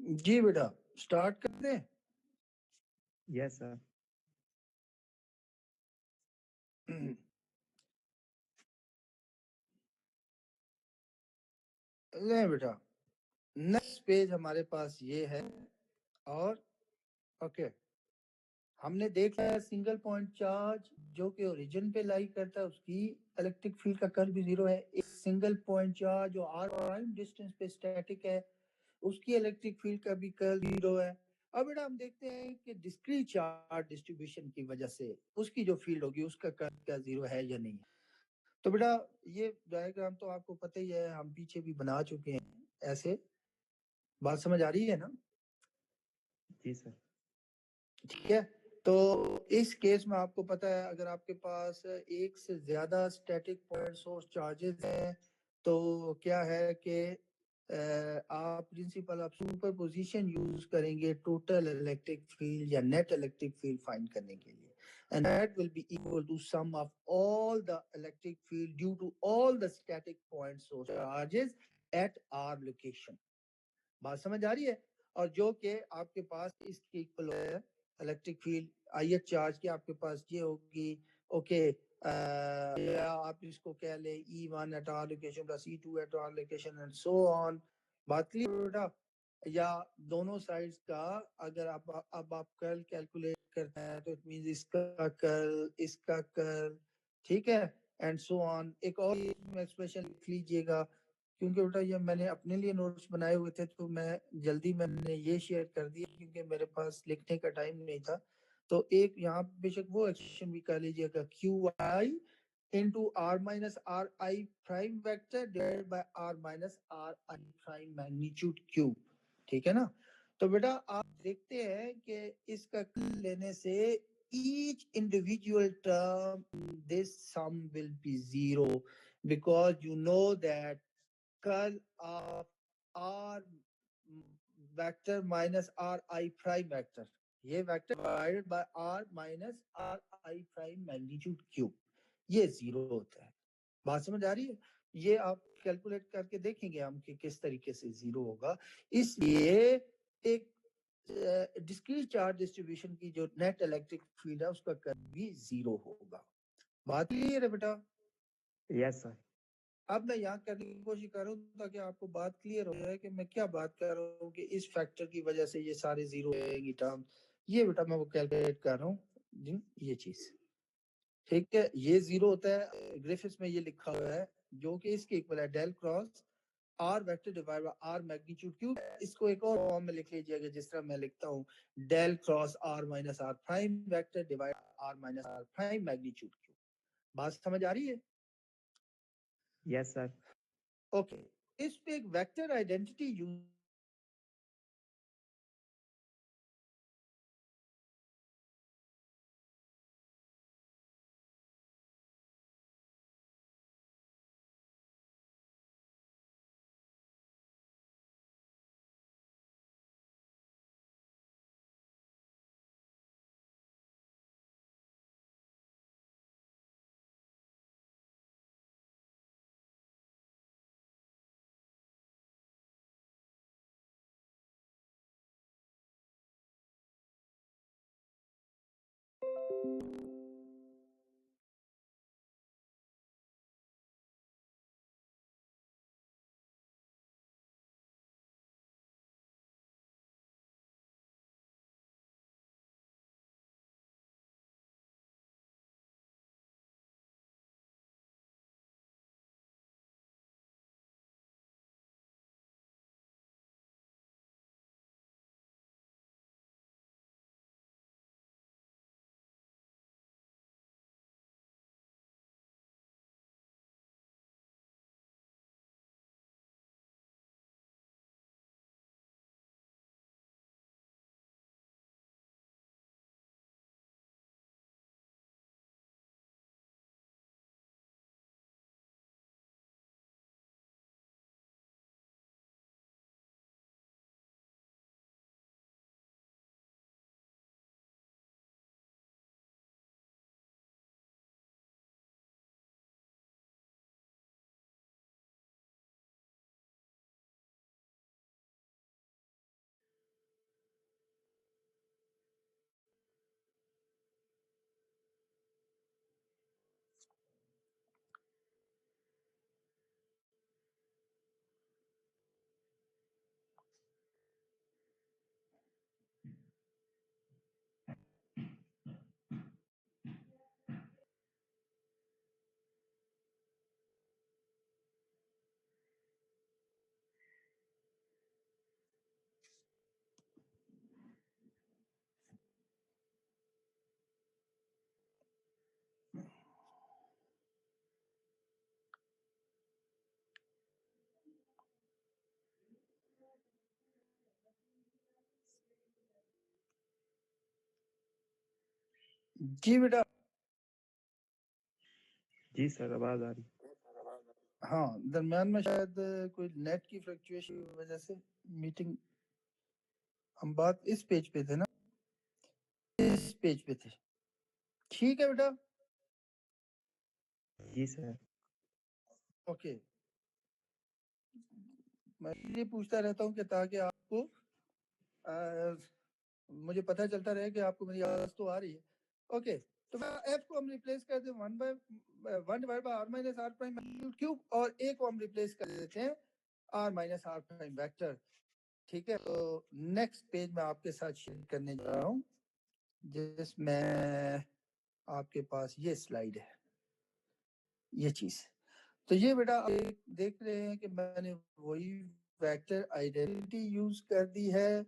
जी बेटा, स्टार्ट कर दें। Yes sir. ले बेटा, नेक्स्ट पेज हमारे पास ये है। और ओके, हमने देखा है सिंगल पॉइंट चार्ज जो कि ओरिजिन पे लाई करता है, उसकी इलेक्ट्रिक फील्ड का कर्ल भी जीरो है। एक सिंगल पॉइंट चार्ज जो आर प्राइम डिस्टेंस पे स्टैटिक है, उसकी इलेक्ट्रिक फील्ड का भी कर्ल जीरो है। अब बेटा हम देखते हैं कि डिस्क्रीट चार्ज डिस्ट्रीब्यूशन की वजह से उसकी जो फील्ड होगी उसका कर्ल क्या जीरो है या नहीं है। तो बेटा ये डायग्राम तो आपको पता ही है, हम पीछे भी बना चुके हैं ऐसे। बात समझ आ रही है ना? जी सर। ठीक है, तो इस केस में आपको पता है अगर आपके पास एक से ज्यादा स्टैटिक पॉइंट सोर्स चार्जेस हैं तो क्या है कि आप प्रिंसिपल ऑफ सुपरपोजिशन यूज करेंगे टोटल इलेक्ट्रिक फील्ड या नेट इलेक्ट्रिक फील्ड फाइंड करने के लिए, and that will be equal to sum of all the electric field due to all the static point source charges at r location. बात समझ आ रही है? और जो कि आपके पास इसके इक्वल है electric field I H charge की आपके पास ये होगी। ओके, या आप इसको कह ले E1 at r location plus E2 at r location and so on. बात क्लियर बेटा? या दोनों साइड्स का अगर आप कर्ल कैलकुलेट करते हैं तो इट मींस इसका कर्ल, ठीक है, एंड सो ऑन। एक और एक्सप्रेशन लिख लीजिएगा क्योंकि बेटा ये मैंने अपने लिए नोट्स बनाए हुए थे तो मैं जल्दी मैंने ये शेयर कर दिया क्योंकि मेरे पास लिखने का टाइम नहीं था। तो एक यहाँ बेशक वो एक्सप्रेशन भी कर लीजिएगा, q i into r minus r i prime vector divided by r minus r i prime magnitude cube. ठीक है ना? तो बेटा आप देखते हैं कि इसका लेने से each individual term this sum will be zero because you know that curl of r vector minus r I prime vector, ये vector divided by r minus r I prime magnitude cube, ये zero होता है। बात समझ आ रही है? ये आप कैलकुलेट करके देखेंगे हम कि किस तरीके से जीरो होगा। इसलिए एक डिस्क्रीट चार्ज डिस्ट्रीब्यूशन की जो नेट इलेक्ट्रिक फील्ड है उसका कर्ल भी जीरो होगा। बात क्लियर है बेटा? Yes sir. अब मैं यहाँ करने की कोशिश कर रहा हूँ ताकि आपको बात क्लियर हो जाए कि मैं क्या बात कर रहा हूँ कि इस फैक्टर की वजह से ये सारे जीरो होंगी टर्म। ये बेटा मैं वो कैलकुलेट कर रहा हूँ ये चीज, ठीक है। ये जीरो होता है, ग्राफिक्स में ये लिखा हुआ है जो कि इसके इक्वल है del cross r vector divide by r magnitude cube. इसको एक और फॉर्म में लिख लीजिएगा जिस तरह मैं लिखता हूँ, del cross r minus r prime vector divide r minus r prime magnitude cube. बात समझ आ रही है? Yes sir. ओके, इस पे एक वेक्टर आइडेंटिटी यूज जी बेटा। जी सर, आवाज आ रही। हाँ, दरमियान में शायद कोई नेट की फ्लक्चुएशन की वजह से मीटिंग, हम बात इस पेज पे थे ना, इस पेज पे थे। ठीक है बेटा। जी सर। ओके, मैं ये पूछता रहता हूँ कि ताकि आपको मुझे पता चलता रहे कि आपको मेरी आवाज तो आ रही है। ओके, तो एफ को हम रिप्लेस कर दें 1 divide by r minus r prime magnitude cube, और ए को हम रिप्लेस कर देते हैं r minus r prime vector. ठीक है, तो नेक्स्ट पेज में आपके साथ शेयर करने जा रहा हूँ, जिसमें आपके पास ये स्लाइड है, ये चीज। तो ये बेटा आप देख रहे हैं कि मैंने वही वेक्टर आइडेंटिटी यूज कर दी है।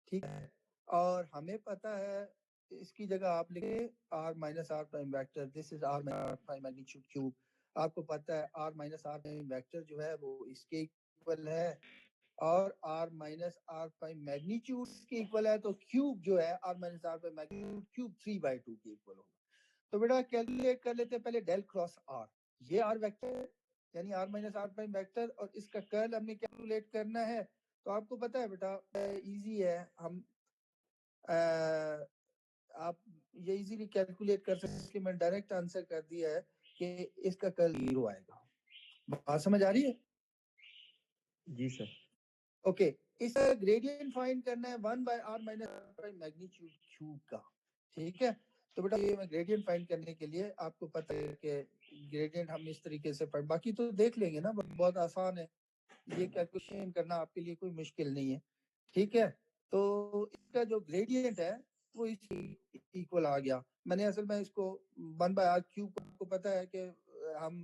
ठीक है, और हमें पता है इसकी जगह आप लिखे r minus r prime vector, this is r minus r prime magnitude cube. आपको पता है r minus r prime vector जो है वो इसके इक्वल है, और r minus r prime magnitude के इक्वल है, तो क्यूब जो है r minus r prime magnitude cube 3/2 के इक्वल होगा। तो बेटा कैलकुलेट कर लेते हैं पहले डेल क्रॉस आर, ये आर वेक्टर यानी r minus r prime vector, और इसका कर्ल हमने कैलकुलेट करना है। तो आपको पता है बेटा इजी है, हम आप ये इजीली कैलकुलेट कर सकते हैं, इसलिए मैंने डायरेक्ट आंसर कर दिया है कि इसका कर्ल 0 आएगा। बात समझ आ रही है? जी सर। ओके, इसका ग्रेडियंट फाइंड करना है 1 by r minus r prime magnitude cube का। ठीक है, तो बेटा ये मैं ग्रेडियंट फाइंड करने के लिए, आपको पता है कि ग्रेडियंट हम इस तरीके से फाइंड, बाकी तो देख लेंगे ना, बहुत आसान है, ये कैलकुलेशन करना आपके लिए कोई मुश्किल नहीं है। ठीक है, तो इसका जो ग्रेडियंट है वो इस इक्वल आ गया। मैंने असल में इसको 1 बाय आर क्यूब, आपको पता है कि हम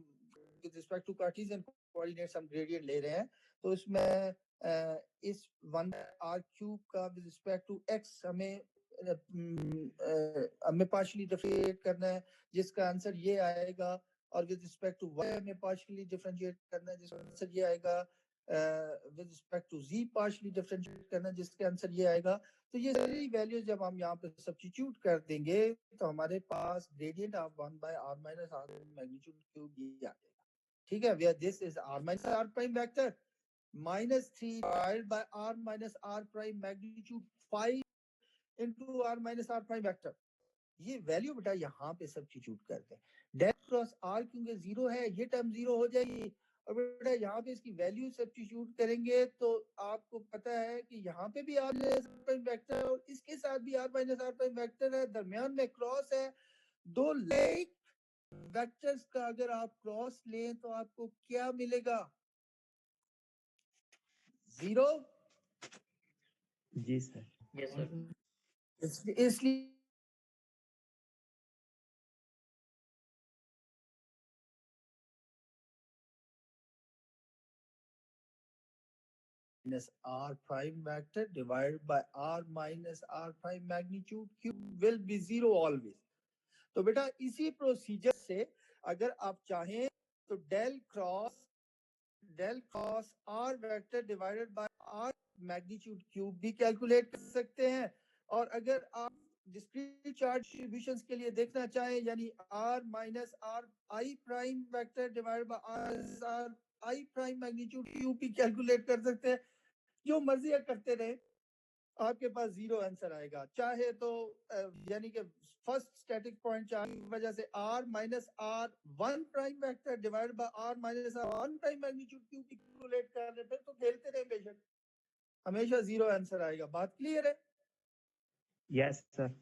with respect to cartesian coordinates हम ग्रेडियंट ले रहे हैं, तो इसमें इस 1 आर क्यूब का विद रिस्पेक्ट टू एक्स हमें पार्शियली डिफरेंशिएट करना है, जिसका आंसर ये आएगा, और विद रिस्पेक्ट टू वाई हमें पार्शियली डिफरेंशिएट करना है, जिसका आंसर ये आएगा, with respect to z partially differentiate करना है, जिसका आंसर ये आएगा। तो ये सारी वैल्यूज जब हम यहाँ पे सब्स्टिट्यूट कर देंगे, तो हमारे पास gradient of 1 by r minus r magnitude cube ये आ जाएगा। ठीक है, where this is r minus r prime vector minus 3 divided by r minus r prime magnitude 5 into r minus r prime vector। ये वैल्यू बेटा यहाँ पे substitute करते हैं, डेल क्रॉस आर क्योंकि 0 है, ये टर्म 0 हो जाएगी, और बेटा यहाँ पे इसकी वैल्यू सब्स्टिट्यूट करेंगे तो आपको पता है कि यहाँ पे भी r minus r prime vector है, और इसके साथ भी r minus r prime vector है, दरमियान में क्रॉस है। दो लाइक वेक्टर्स का अगर आप क्रॉस लें तो आपको क्या मिलेगा? 0। जी सर। Yes sir. इसलिए minus r prime vector divided by r minus r prime magnitude cube will be 0 always। तो बेटा इसी प्रोसीजर से अगर आप चाहें तो del cross r vector divided by r magnitude cube भी कैलकुलेट कर सकते हैं, और अगर आप डिस्क्रीट चार्ज डिस्ट्रीब्यूशंस के लिए देखना चाहें, यानी r minus r i prime vector divided by r i prime magnitude cube भी कैलकुलेट कर सकते हैं। जो मर्जी करते रहे, आपके पास 0 आंसर आएगा। चाहे तो यानी कि फर्स्ट स्टैटिक पॉइंट चार्ज की वजह से r minus r 1 prime vector divide bye r minus r 1 prime magnitude cube calculate कर रहे, फिर तो खेलते रहे बेशक, हमेशा 0 आंसर आएगा। बात क्लियर है? Yes sir.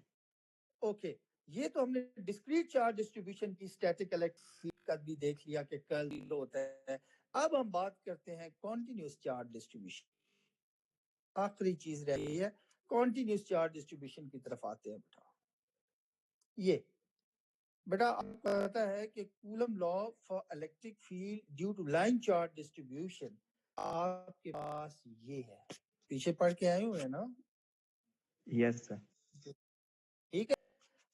ओके, ये तो हमने डिस्क्रीट चार्ज डिस्ट्रीब्यूशन की स्टैटिक इलेक्ट्रिक का भी देख लिया कि कर्ल 0 होता है। अब हम बात करते हैं कॉन्टिन्यूअस चार्ज डिस्ट्रीब्यूशन। आखिरी चीज रही है, कॉन्टिन्यूअस चार्ज डिस्ट्रीब्यूशन की तरफ आते हैं बेटा। ये बेटा आपको पता है कि Coulomb law for electric field due to line charge distribution आपके पास ये है, पीछे पढ़ के आए हुए हैं ना? Yes sir. ठीक है,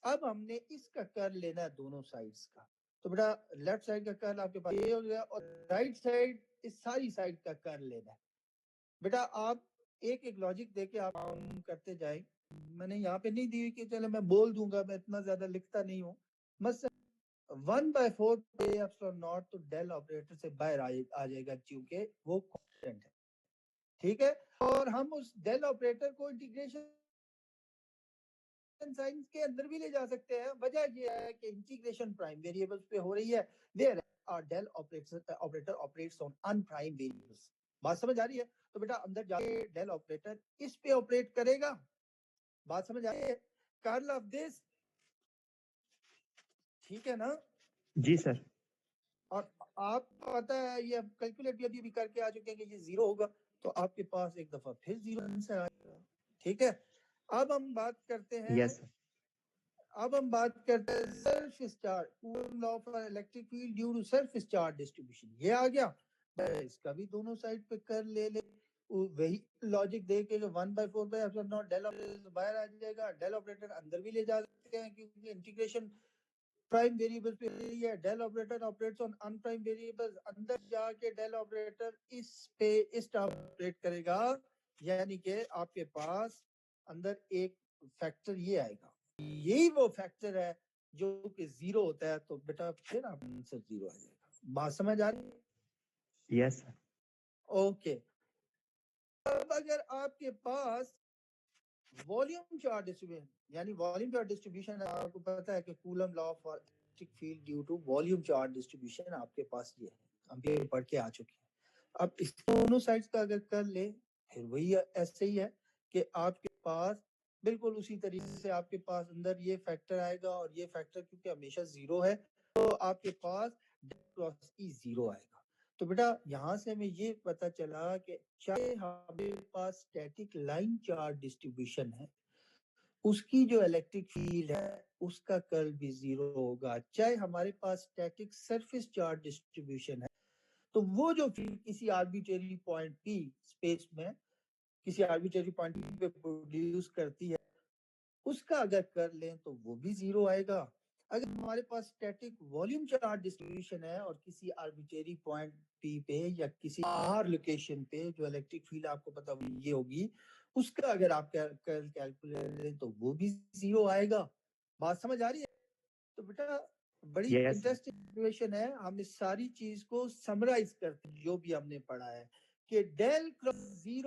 अब हमने इसका कर्ल लेना है दोनों साइड्स का। तो बेटा लेफ्ट साइड का कर्ल आपके पास ये हो गया, और राइट साइड इस सारी साइड का कर्ल लेना है। बेटा आप एक एक लॉजिक देके आप काम करते जाए, मैंने यहाँ पे नहीं दी हुई कि चलो मैं बोल दूंगा, मैं इतना ज्यादा लिखता नहीं हूँ। बस 1/4 पे एप्सिलॉन नॉट तो डेल ऑपरेटर से बाहर आ जाएगा क्योंकि वो कांस्टेंट है, ठीक है। और हम उस डेल ऑपरेटर को इंटीग्रेशन साइंस के अंदर भी ले जा सकते हैं। वजह ये है कि इंटीग्रेशन प्राइम वेरिएबल्स पे हो रही है, there are del operator operates on unprime variables. बात समझ आ रही है? तो बेटा अंदर जाके डेल ऑपरेटर इस पे ऑपरेट करेगा। बात समझ आ रही है? कर्ल ऑफ दिस, ठीक है ना? जी सर। और आप पता है ये कैलकुलेट भी अभी करके आ चुके हैं कि ये 0 होगा, तो आपके पास एक दफा फिर 0 आंसर आएगा, ठीक है। अब हम बात करते हैं, यस सर। अब हम बात करते हैं self charge, Coulomb law for electric field due to self charge distribution. ये आ गया, इसका भी दोनों साइड पे कर ले वही लॉजिक दे के 1/4 पे एप्सिलॉन नॉट डेल ऑपरेटर बाहर आ जाएगा, डेल ऑपरेटर अंदर भी ले जा सकते हैं क्योंकि इंटीग्रेशन प्राइम वेरिएबल पे है। Del operator operates on unprime variables, अंदर जाके डेल ऑपरेटर इस पे इस ऑपरेट करेगा, यानी कि आपके पास अंदर एक फैक्टर ये आएगा, यही वो फैक्टर है जो कि 0 होता है, तो बेटा फिर आप आंसर 0 आ जाएगा। बात समझ आ रही है? Yes sir. ओके। अब अगर आपके पास वॉल्यूम चार्ज डिस्ट्रीब्यूशन, यानी वॉल्यूम चार्ज डिस्ट्रीब्यूशन आपको पता है कि Coulomb law for electric field due to volume charge distribution आपके पास ये है, हम ये पढ़ के आ चुके हैं। अब इस दोनों साइड्स का अगर कर ले, फिर वही ऐसे ही है कि आपके पास बिल्कुल उसी तरीके से आपके पास अंदर ये फैक्टर आएगा, और ये फैक्टर क्योंकि हमेशा 0 है तो आपके पास क्रॉस ई 0 आएगा। तो बेटा यहाँ से हमें ये पता चला कि चाहे हमारे पास स्टैटिक लाइन चार्ज डिस्ट्रीब्यूशन है, उसकी जो इलेक्ट्रिक फील्ड है उसका कर्ल भी 0 होगा। चाहे हमारे पास स्टैटिक सरफेस चार्ज डिस्ट्रीब्यूशन है, तो वो जो फील्ड किसी आर्बिट्रेरी पॉइंट पी स्पेस में किसी आर्बिट्रेरी पॉइंट पी पे प्रोड्यूस करती है, उसका अगर कर लें तो वो भी 0 आएगा। अगर हमारे पास स्टैटिक वॉल्यूम चार्ज डिस्ट्रीब्यूशन है और किसी आर्बिट्रेरी पॉइंट पी पे या किसी आर लोकेशन पे जो इलेक्ट्रिक फील्ड आपको पता ये होगी, उसका अगर आप कैलकुलेट करें तो वो भी 0 आएगा। बात समझ आ रही है? तो बेटा बड़ी यस सर। इंटरेस्टिंग सिचुएशन है। हम इस सारी चीज को समराइज करते हैं जो भी हमने पढ़ा है कि del cross E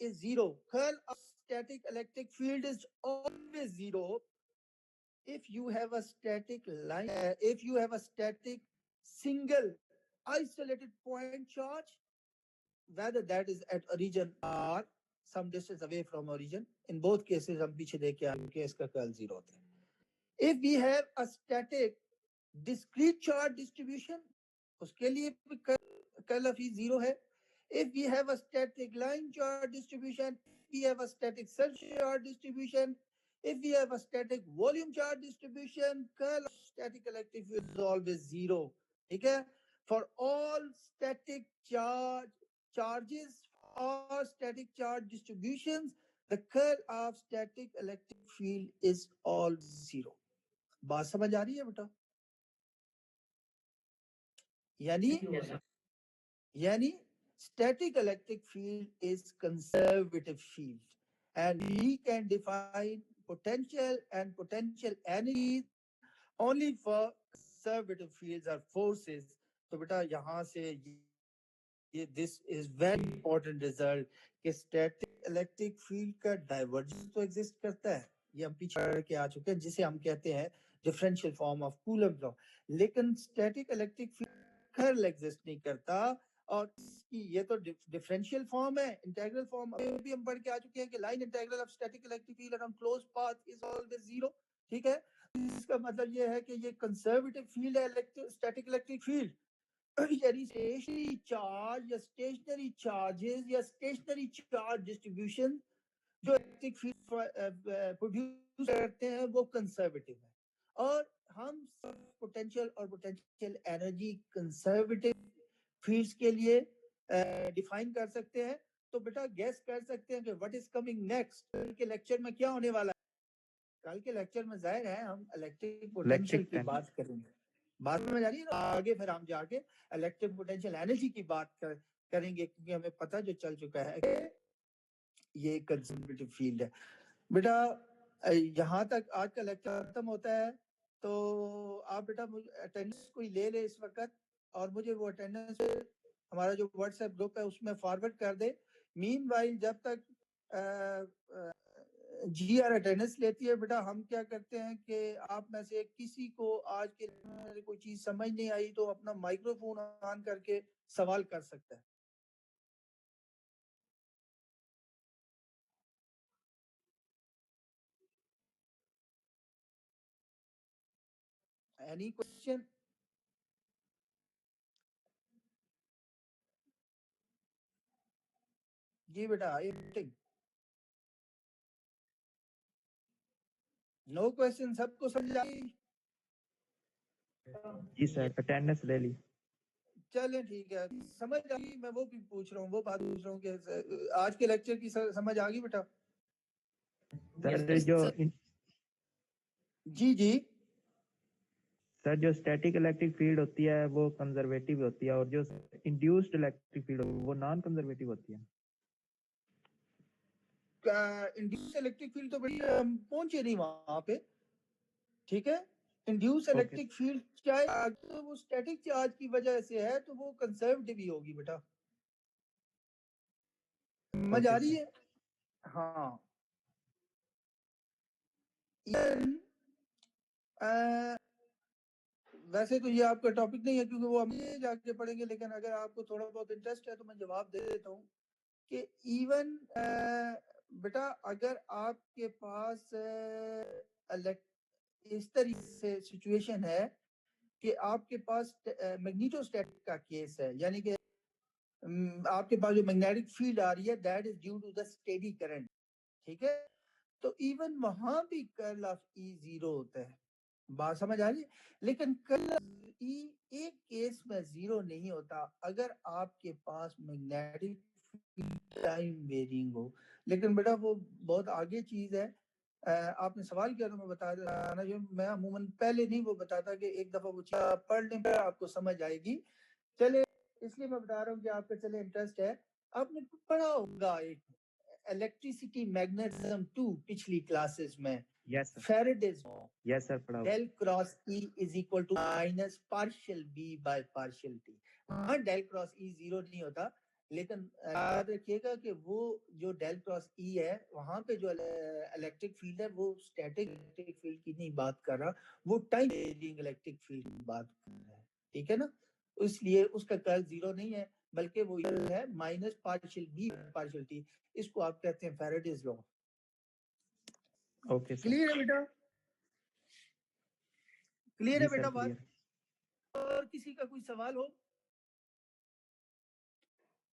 is 0, curl of static electric field is always 0 if you have a static line, if you have a static single isolated point charge, whether that is at origin or some distance away from origin. In both cases हम पीछे देख के आगे इसका curl 0 होता है। If we have a static discrete charge distribution, उसके लिए भी कर्ल ऑफ ई 0 है। If we have a static line charge distribution, we have a static surface charge distribution, if we have a static volume charge distribution, curl of static electric field is always 0. ठीक है? For all static charges or static charge distributions, the curl of static electric field is all 0. बात समझ आ रही है बेटा? यानी static electric field is conservative field, and we can define potential and potential energies only for conservative fields or forces. तो बेटा यहाँ से ये this is very important result कि static electric field का divergence तो exist करता है, ये हम पीछे पढ़ के आ चुके हैं, जिसे हम कहते हैं differential form of Coulomb law, लेकिन static electric field curl exist नहीं करता, और ये तो डिफरेंशियल फॉर्म है, इंटीग्रल फॉर्म भी हम पढ़ के आ चुके हैं कि line integral of static electric field around closed path is always 0। ठीक है, इसका मतलब ये है कि ये कंजर्वेटिव फील्ड है स्टैटिक इलेक्ट्रिक फील्ड, यानी स्टेशनरी चार्ज या स्टेशनरी चार्जेस या स्टेशनरी चार्ज डिस्ट्रीब्यूशन जो इलेक्ट्रिक फील्ड प्रोड्यूस करते हैं वो कंजर्वेटिव है, और हम सब पोटेंशियल और पोटेंशियल एनर्जी कंजर्वेटिव फील्ड्स के लिए डिफाइन कर सकते हैं। तो बेटा गेस कर सकते हैं कि व्हाट इज कमिंग नेक्स्ट, कल के लेक्चर में क्या होने वाला है? कल के लेक्चर में जाहिर है हम इलेक्ट्रिक पोटेंशियल की बात करेंगे। बात समझ आ रही है ना? आगे फिर हम जाके इलेक्ट्रिक पोटेंशियल एनर्जी की बात करेंगे, क्योंकि हमें पता जो चल चुका है ये कंजर्वेटिव फील्ड है बेटा। यहाँ तक आज का लेक्चर खत्म होता है, तो आप बेटा अटेंडेंस कोई ले ले इस वक्त, और मुझे वो अटेंडेंस हमारा जो व्हाट्सएप ग्रुप है उसमें फॉरवर्ड कर दे। मीनवाइल जब तक जीआर अटेंडेंस लेती है बेटा, हम क्या करते हैं कि आप में से किसी को आज के कोई चीज समझ नहीं आई तो अपना माइक्रोफोन ऑन करके सवाल कर सकता है। Any question? जी बेटा, नो क्वेश्चन, सबको समझ आई? जी सर, अटेंडेंस ले ली। चले ठीक है, समझ आ गई। मैं वो भी पूछ रहा हूँ, वो बात पूछ रहा हूँ कि आज के लेक्चर की समझ आ गई बेटा? सर जो जी जी सर जो स्टैटिक इलेक्ट्रिक फील्ड होती है वो कंजर्वेटिव होती है, और जो इंड्यूस्ड इलेक्ट्रिक फील्ड वो नॉन कंजर्वेटिव होती है। इंड्यूस इलेक्ट्रिक फील्ड तो बड़ी पहुंचे नहीं वहां पे, ठीक है। इंड्यूस इलेक्ट्रिक फील्ड चाहे तो वो स्टैटिक चार्ज की वजह से है तो वो कंजर्वेटिव ही होगी बेटा, समझ आ रही है? हाँ, वैसे तो ये आपका टॉपिक नहीं है क्योंकि वो हम ये जाके पढ़ेंगे, लेकिन अगर आपको थोड़ा बहुत इंटरेस्ट है तो मैं जवाब दे देता हूँ कि इवन बेटा अगर आपके पास इस तरीके से सिचुएशन है कि आपके पास मैग्नेटोस्टैटिक का केस है, यानी कि आपके पास जो मैग्नेटिक फील्ड आ रही है that is due to the steady current, ठीक है। तो इवन वहां भी कर्ल ऑफ ई 0 होता है, बात समझ आ रही है। लेकिन कर्ल ऑफ ई एक केस में 0 नहीं होता, अगर आपके पास मैग्नेटिक फील्ड टाइम वेरिंग हो। लेकिन बेटा वो बहुत आगे चीज है, आपने सवाल किया तो मैं बता देना, जो मैं अमूमन पहले नहीं वो बताता कि एक दफा वो चीज पढ़ लें फिर आपको समझ आएगी। चले, इसलिए मैं बता रहा हूँ कि आपका चले इंटरेस्ट है। आपने पढ़ा होगा एक इलेक्ट्रिसिटी मैग्नेटिज्म 2 पिछली क्लासेस में। Yes sir, Faraday's law, yes sir पढ़ा। Del cross E is equal to minus partial B by partial T. हाँ, डेल क्रॉस ई 0 नहीं होता, लेकिन याद रखिएगा कि वो जो डेल क्रॉस ई है वहां पे जो इलेक्ट्रिक फील्ड है वो स्टैटिक इलेक्ट्रिक फील्ड की नहीं बात कर रहा, वो टाइम वेरिंग इलेक्ट्रिक फील्ड की बात कर रहा है, ठीक है ना। इसलिए उसका कर्ल 0 नहीं है, बल्कि वो है minus partial B partial t. इसको आप कहते हैं Faraday's law. Okay sir, clear है बेटा? क्लियर है जी बेटा सर बात? क्लियर। और किसी का कोई सवाल हो?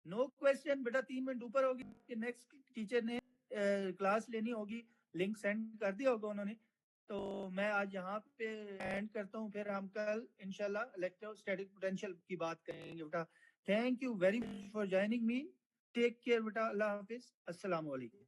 नो क्वेश्चन बेटा, 3 मिनट ऊपर होगी कि नेक्स्ट टीचर ने क्लास लेनी होगी, लिंक सेंड कर दिया होगा उन्होंने। तो मैं आज यहाँ पे एंड करता हूँ, फिर हम कल इंशाल्लाह इलेक्ट्रोस्टैटिक पोटेंशियल की बात करेंगे बेटा। Thank you very much for joining me, take care बेटा, अल्लाह हाफिज, अस्सलाम वालेकुम।